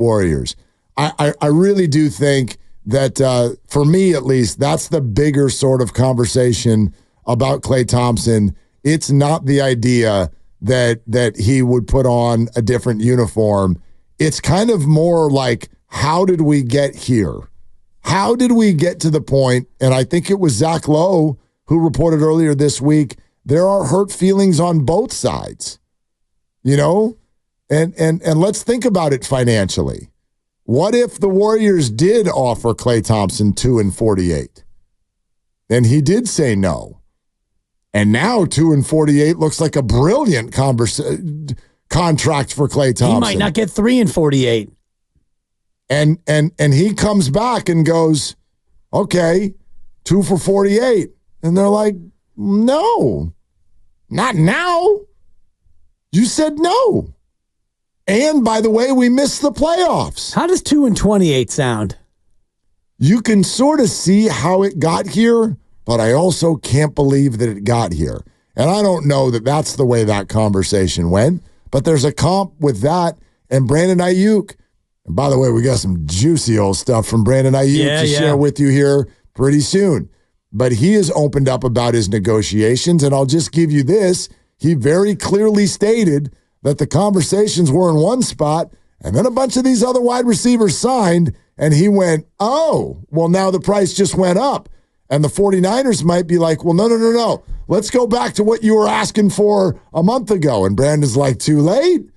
Warriors. I really do think that, for me at least, that's the bigger sort of conversation about Klay Thompson. It's not the idea that he would put on a different uniform. It's kind of more like, how did we get here? How did we get to the point? And I think it was Zach Lowe who reported earlier this week, there are hurt feelings on both sides, you know? And let's think about it financially. What if the Warriors did offer Klay Thompson 2 and 48? And he did say no. And now 2 and 48 looks like a brilliant contract for Klay Thompson. He might not get 3 and 48. And he comes back and goes, okay, 2 for 48. And they're like, no, not now. You said no. And by the way, we missed the playoffs. How does 2 and 28 sound? You can sort of see how it got here, but I also can't believe that it got here. And I don't know that that's the way that conversation went, but there's a comp with that and Brandon Ayuk. And by the way, we got some juicy old stuff from Brandon Ayuk to share with you here pretty soon. But he has opened up about his negotiations, and I'll just give you this. He very clearly stated that the conversations were in one spot, and then a bunch of these other wide receivers signed, and he went, oh, well, now the price just went up. And the 49ers might be like, well, no. Let's go back to what you were asking for a month ago. And Brandon's like, too late.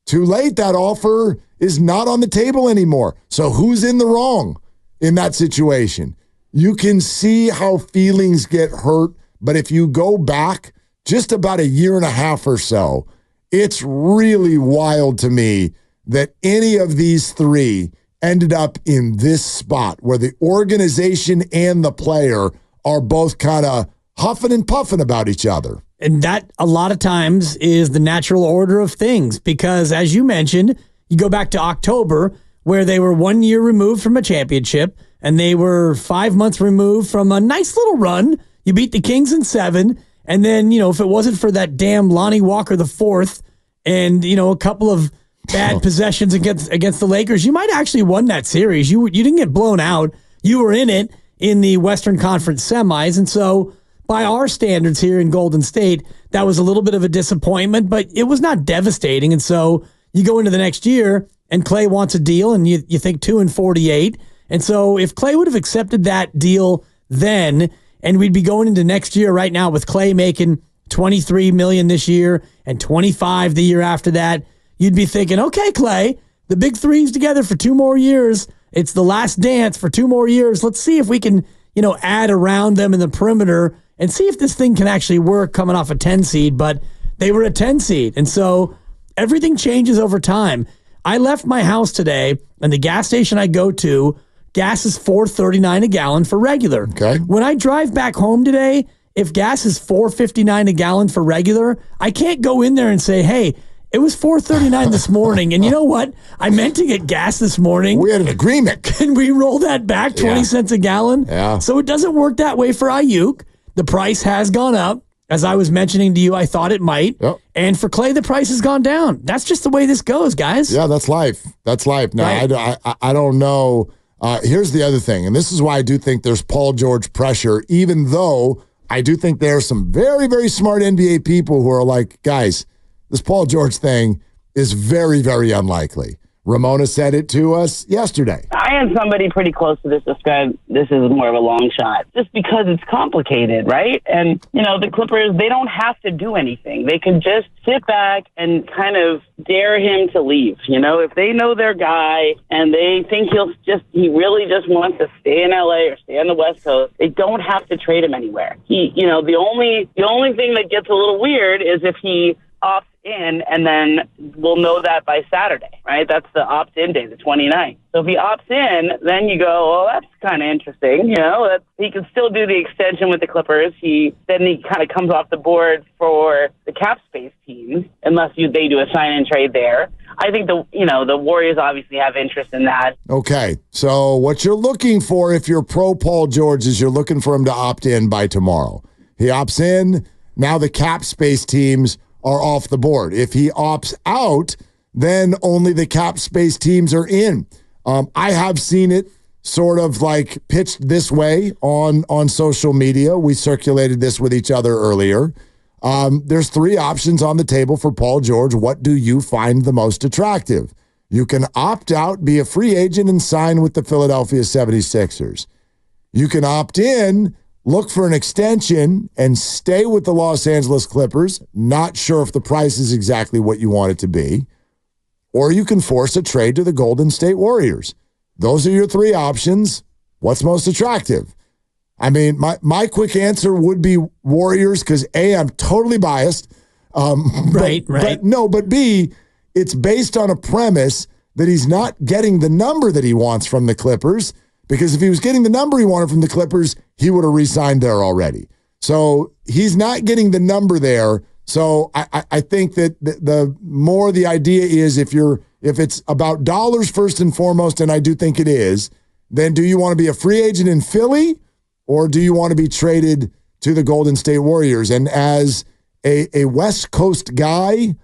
Too late. That offer is not on the table anymore. So who's in the wrong in that situation? You can see how feelings get hurt, but if you go back just about a year and a half or so, it's really wild to me that any of these three ended up in this spot where the organization and the player are both kind of huffing and puffing about each other. And that, a lot of times, is the natural order of things because, as you mentioned, you go back to October where they were 1 year removed from a championship and they were 5 months removed from a nice little run. You beat the Kings in 7. And then, if it wasn't for that damn Lonnie Walker IV and, a couple of bad possessions against the Lakers, you might actually won that series. You didn't get blown out. You were in it in the Western Conference semis. And so by our standards here in Golden State, that was a little bit of a disappointment, but it was not devastating. And so you go into the next year and Klay wants a deal and you think 2 and 48. And so if Klay would have accepted that deal then, and we'd be going into next year right now with Klay making $23 million this year and $25 the year after that, you'd be thinking, okay, Klay, the big three's together for 2 more years. It's the last dance for 2 more years. Let's see if we can, add around them in the perimeter and see if this thing can actually work coming off a 10 seed. But they were a 10 seed. And so everything changes over time. I left my house today and the gas station I go to, gas is $4.39 a gallon for regular. Okay. When I drive back home today, if gas is $4.59 a gallon for regular, I can't go in there and say, hey, it was $4.39 this morning. And you know what? I meant to get gas this morning. We had an agreement. Can we roll that back 20 cents a gallon? Yeah. So it doesn't work that way for Ayuk. The price has gone up. As I was mentioning to you, I thought it might. Yep. And for Klay, the price has gone down. That's just the way this goes, guys. Yeah, that's life. That's life. Now, right. I don't know. Here's the other thing, and this is why I do think there's Paul George pressure, even though I do think there are some very, very smart NBA people who are like, guys, this Paul George thing is very, very unlikely. Ramona said it to us yesterday. I had somebody pretty close to this describe this is more of a long shot just because it's complicated, right? And, the Clippers, they don't have to do anything. They can just sit back and kind of dare him to leave. If they know their guy and they think he really just wants to stay in LA or stay on the West Coast, they don't have to trade him anywhere. The only thing that gets a little weird is if he opts in, and then we'll know that by Saturday, right? That's the opt-in day, the 29th. So if he opts in, then you go, well, that's kind of interesting. He can still do the extension with the Clippers. Then he kind of comes off the board for the cap space teams, unless they do a sign and trade there. I think the Warriors obviously have interest in that. Okay, so what you're looking for if you're pro Paul George is you're looking for him to opt in by tomorrow. He opts in. Now the cap space teams are off the board. If he opts out, then only the cap space teams are in. I have seen it sort of like pitched this way on social media. We circulated this with each other earlier. There's 3 options on the table for Paul George. What do you find the most attractive? You can opt out, be a free agent, and sign with the Philadelphia 76ers. You can opt in, look for an extension, and stay with the Los Angeles Clippers. Not sure if the price is exactly what you want it to be. Or you can force a trade to the Golden State Warriors. Those are your 3 options. What's most attractive? I mean, my quick answer would be Warriors because A, I'm totally biased. Right. But B, it's based on a premise that he's not getting the number that he wants from the Clippers, because if he was getting the number he wanted from the Clippers, he would have re-signed there already. So he's not getting the number there. So I think that the more the idea is if it's about dollars first and foremost, and I do think it is, then do you want to be a free agent in Philly or do you want to be traded to the Golden State Warriors? And as a West Coast guy,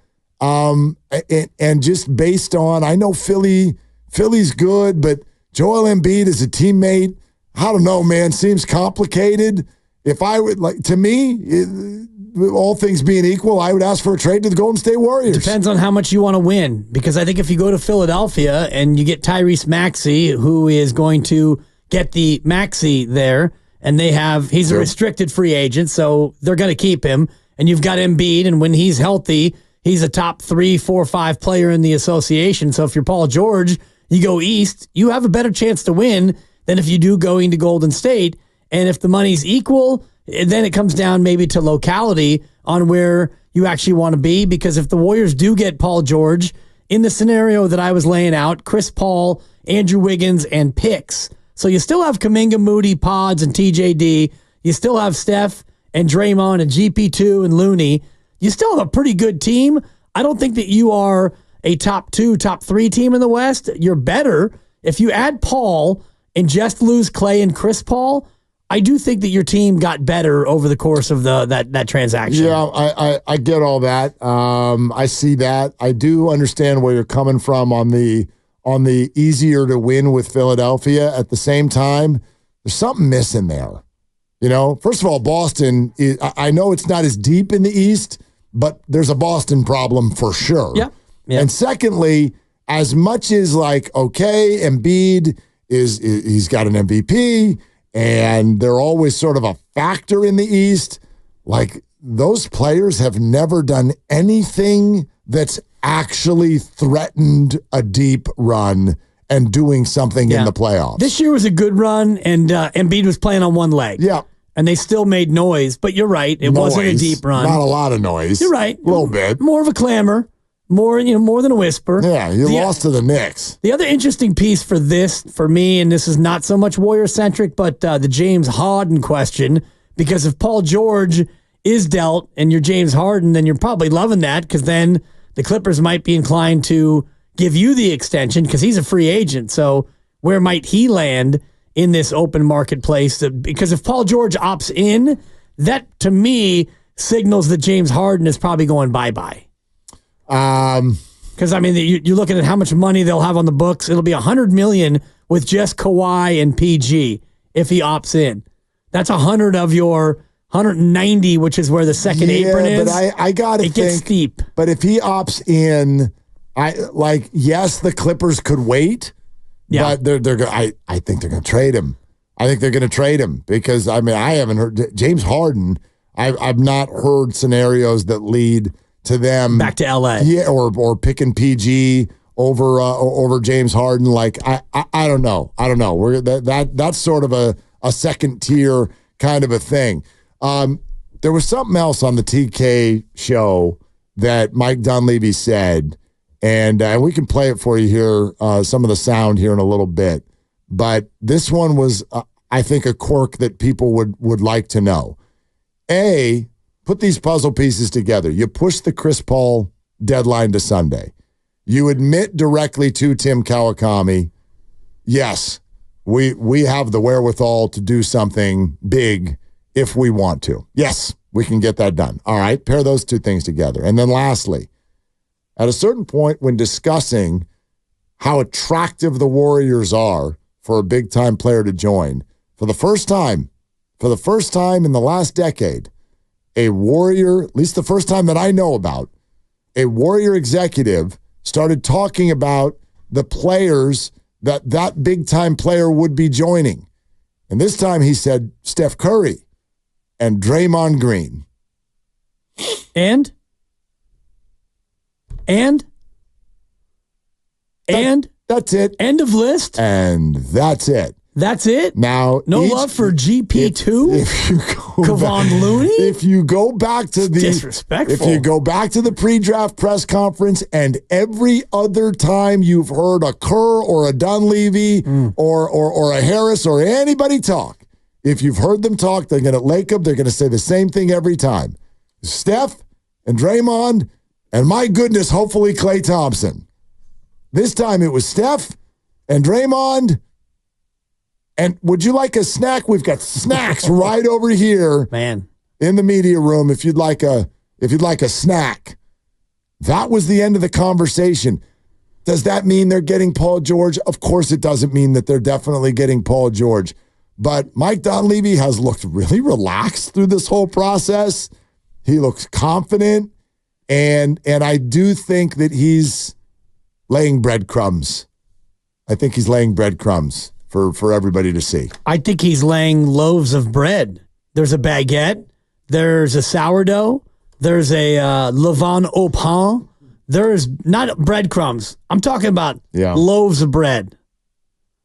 and just based on, I know Philly's good, but Joel Embiid is a teammate. I don't know, man. Seems complicated. If I would, like, to me, all things being equal, I would ask for a trade to the Golden State Warriors. Depends on how much you want to win, because I think if you go to Philadelphia and you get Tyrese Maxey, who is going to get the Maxey there, and he's a restricted free agent, so they're going to keep him, and you've got Embiid, and when he's healthy, he's a top 3, 4, 5 player in the association. So if you're Paul George, you go east, you have a better chance to win than if you do going to Golden State. And if the money's equal, then it comes down maybe to locality on where you actually want to be. Because if the Warriors do get Paul George, in the scenario that I was laying out, Chris Paul, Andrew Wiggins, and picks. So you still have Kuminga, Moody, Pods, and TJD. You still have Steph and Draymond and GP2 and Looney. You still have a pretty good team. I don't think that you are a top 2, top 3 team in the West. You're better. If you add Paul and just lose Clay and Chris Paul, I do think that your team got better over the course of that transaction. Yeah, I get all that. I see that. I do understand where you're coming from on the easier to win with Philadelphia. At the same time, there's something missing there. You know, first of all, Boston, I know it's not as deep in the East, but there's a Boston problem for sure. Yeah. And secondly, as much as like, okay, Embiid he's got an MVP and they're always sort of a factor in the East, like those players have never done anything that's actually threatened a deep run and doing something in the playoffs. This year was a good run, and Embiid was playing on one leg. Yeah. And they still made noise, but you're right. It wasn't a deep run. Not a lot of noise. You're right. A little bit. More of a clamor. More than a whisper. Yeah, you lost to the Knicks. The other interesting piece for me, and this is not so much Warrior-centric, but the James Harden question, because if Paul George is dealt and you're James Harden, then you're probably loving that, because then the Clippers might be inclined to give you the extension because he's a free agent. So where might he land in this open marketplace? Because if Paul George opts in, that to me signals that James Harden is probably going bye-bye. Because I mean, you're looking at how much money they'll have on the books. It'll be $100 million with just Kawhi and PG if he opts in. That's 100 of your 190, which is where the second apron is. But I gotta think. It gets steep. But if he opts in, yes, the Clippers could wait. Yeah. But I think they're going to trade him. I think they're going to trade him because I haven't heard James Harden. I've not heard scenarios that lead to them back to LA. Yeah, or picking PG over James Harden. Like I don't know. That's sort of a second tier kind of a thing. There was something else on the TK show that Mike Dunleavy said, and we can play it for you here, some of the sound here in a little bit. But this one was, I think, a quirk that people would like to know. Put these puzzle pieces together. You push the Chris Paul deadline to Sunday. You admit directly to Tim Kawakami, yes, we have the wherewithal to do something big if we want to. Yes, we can get that done. All right, pair those two things together. And then lastly, at a certain point when discussing how attractive the Warriors are for a big-time player to join, for the first time in the last decade, a Warrior, at least the first time that I know about, a Warrior executive started talking about the players that big-time player would be joining. And this time he said Steph Curry and Draymond Green. And that's it. End of list. And that's it. That's it. Now, no love for GP2. If you go Kevon Looney. If you go back to disrespectful. If you go back to the pre-draft press conference, and every other time you've heard a Kerr or a Dunleavy or a Harris or anybody talk, if you've heard them talk, they're going to Lacob. They're going to say the same thing every time. Steph and Draymond, and my goodness, hopefully Klay Thompson. This time it was Steph and Draymond. And would you like a snack? We've got snacks right over here, man, in the media room. If you'd like a snack, that was the end of the conversation. Does that mean they're getting Paul George? Of course, it doesn't mean that they're definitely getting Paul George. But Mike Dunleavy has looked really relaxed through this whole process. He looks confident, and I do think that he's laying breadcrumbs. I think he's laying breadcrumbs for everybody to see. I think he's laying loaves of bread. There's a baguette. There's a sourdough. There's a levain au pain. There's not breadcrumbs. I'm talking about loaves of bread.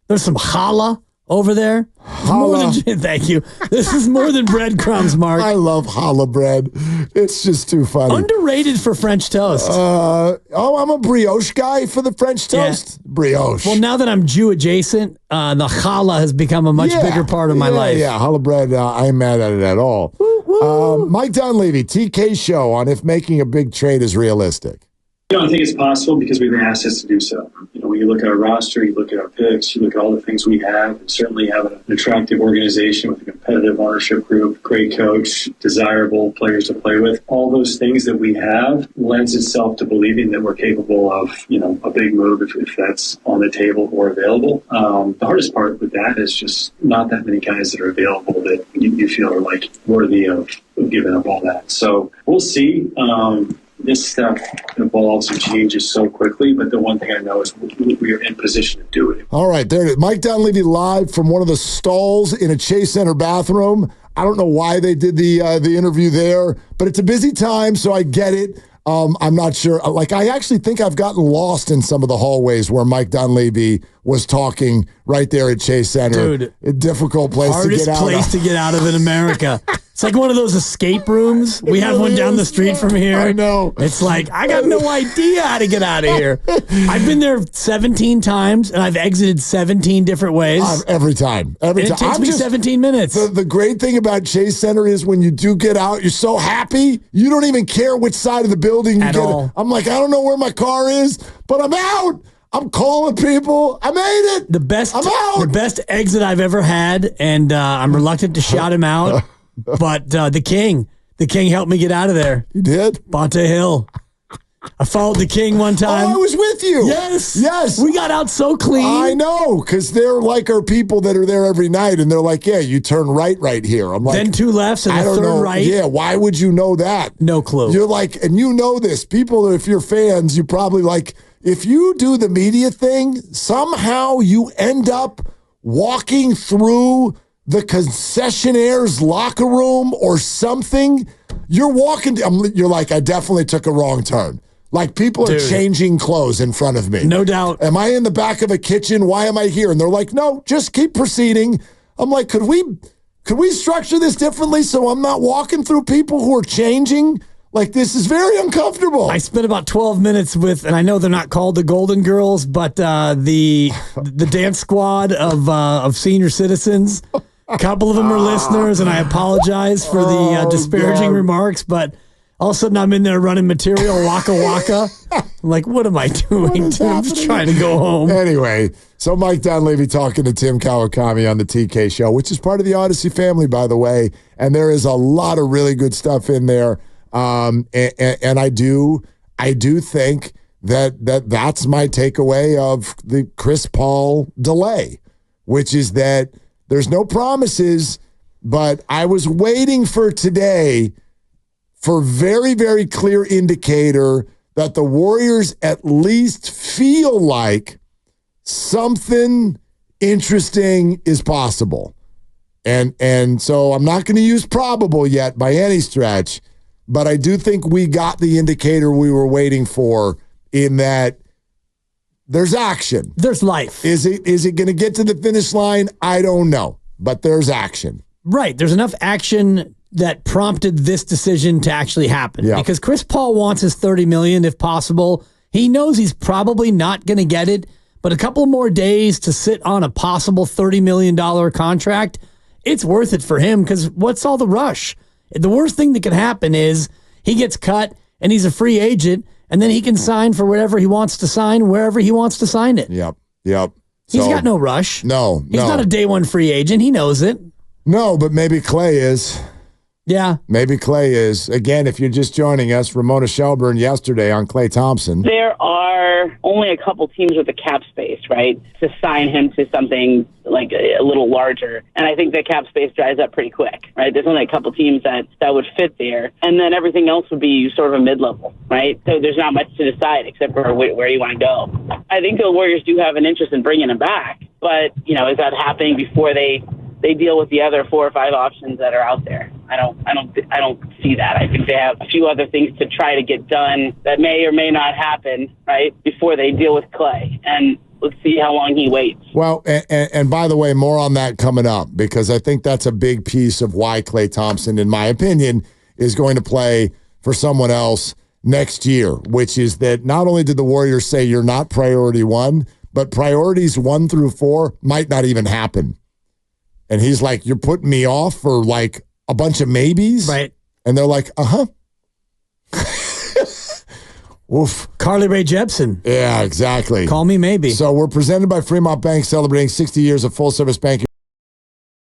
There's some challah over there. Thank you. This is more than breadcrumbs, Mark. I love challah bread. It's just too funny. Underrated for French toast. I'm a brioche guy for the French toast. Yeah. Brioche. Well, now that I'm Jew adjacent, the challah has become a much bigger part of my life. Yeah, challah bread, I ain't mad at it at all. Mike Dunleavy, TK Show on if making a big trade is realistic. I don't think it's possible because we have the assets to do so. When you look at our roster, you look at our picks, you look at all the things we have, and certainly have an attractive organization with a competitive ownership group, great coach, desirable players to play with. All those things that we have lends itself to believing that we're capable of, a big move if that's on the table or available. The hardest part with that is just not that many guys that are available that you feel are like worthy of giving up all that. So we'll see. This stuff evolves and changes so quickly, but the one thing I know is we are in position to do it. All right, there it is. Mike Dunleavy live from one of the stalls in a Chase Center bathroom. I don't know why they did the interview there, but it's a busy time, so I get it. I'm not sure. I actually think I've gotten lost in some of the hallways where Mike Dunleavy was talking right there at Chase Center. Dude, a difficult place to get out of. Hardest place to get out of in America. It's like one of those escape rooms. We have one down the street from here. I know. It's like, I got no idea how to get out of here. I've been there 17 times, and I've exited 17 different ways. Every time. It takes me 17 minutes. The great thing about Chase Center is when you do get out, you're so happy, you don't even care which side of the building you At get. all. I'm like, I don't know where my car is, but I'm out. I'm calling people. I made it. I'm out. The best exit I've ever had, and I'm reluctant to shout him out. But the King helped me get out of there. You did? Bonte Hill. I followed the King one time. Oh, I was with you. Yes. We got out so clean. I know, because they're like our people that are there every night, and they're like, yeah, you turn right here. I'm like, then two lefts and a third right. Yeah, why would you know that? No clue. You're like, and you know this. People, if you're fans, you probably like, if you do the media thing, somehow you end up walking through the concessionaire's locker room or something. You're walking, you're like, I definitely took a wrong turn. Like people are changing clothes in front of me. No doubt. Am I in the back of a kitchen? Why am I here? And they're like, no, just keep proceeding. I'm like, could we structure this differently so I'm not walking through people who are changing? Like, this is very uncomfortable. I spent about 12 minutes with, and I know they're not called the Golden Girls, but the dance squad of senior citizens. A couple of them are listeners, and I apologize for the disparaging remarks, but all of a sudden I'm in there running material, waka waka. I'm like, what am I doing? I'm just trying to go home. Anyway, so Mike Dunleavy talking to Tim Kawakami on the TK Show, which is part of the Odyssey family, by the way, and there is a lot of really good stuff in there. And I do think that's my takeaway of the Chris Paul delay, which is that there's no promises, but I was waiting for today for very, very clear indicator that the Warriors at least feel like something interesting is possible. And so I'm not going to use probable yet by any stretch, but I do think we got the indicator we were waiting for in that there's action. There's life. Is it going to get to the finish line? I don't know, but there's action. Right. There's enough action that prompted this decision to actually happen. Yeah. Because Chris Paul wants his $30 million if possible. He knows he's probably not going to get it, but a couple more days to sit on a possible $30 million contract, it's worth it for him because what's all the rush? The worst thing that could happen is he gets cut and he's a free agent, and then he can sign for whatever he wants to sign, wherever he wants to sign it. Yep. He's got no rush. No. He's not a day one free agent. He knows it. No, but maybe Clay is. Yeah. Maybe Clay is. Again, if you're just joining us, Ramona Shelburne yesterday on Klay Thompson. There are only a couple teams with the cap space, right, to sign him to something like a little larger. And I think the cap space dries up pretty quick, right? There's only a couple teams that would fit there. And then everything else would be sort of a mid-level, right? So there's not much to decide except for where you want to go. I think the Warriors do have an interest in bringing him back. But, is that happening before they deal with the other 4 or 5 options that are out there? I don't see that. I think they have a few other things to try to get done that may or may not happen, right, before they deal with Clay. And let's see how long he waits. Well, and by the way, more on that coming up, because I think that's a big piece of why Klay Thompson, in my opinion, is going to play for someone else next year, which is that not only did the Warriors say you're not priority 1, but priorities 1 through 4 might not even happen. And he's like, you're putting me off for like a bunch of maybes? Right. And they're like, uh-huh. Oof. Carly Rae Jepsen. Yeah, exactly. Call me maybe. So we're presented by Fremont Bank, celebrating 60 years of full-service banking.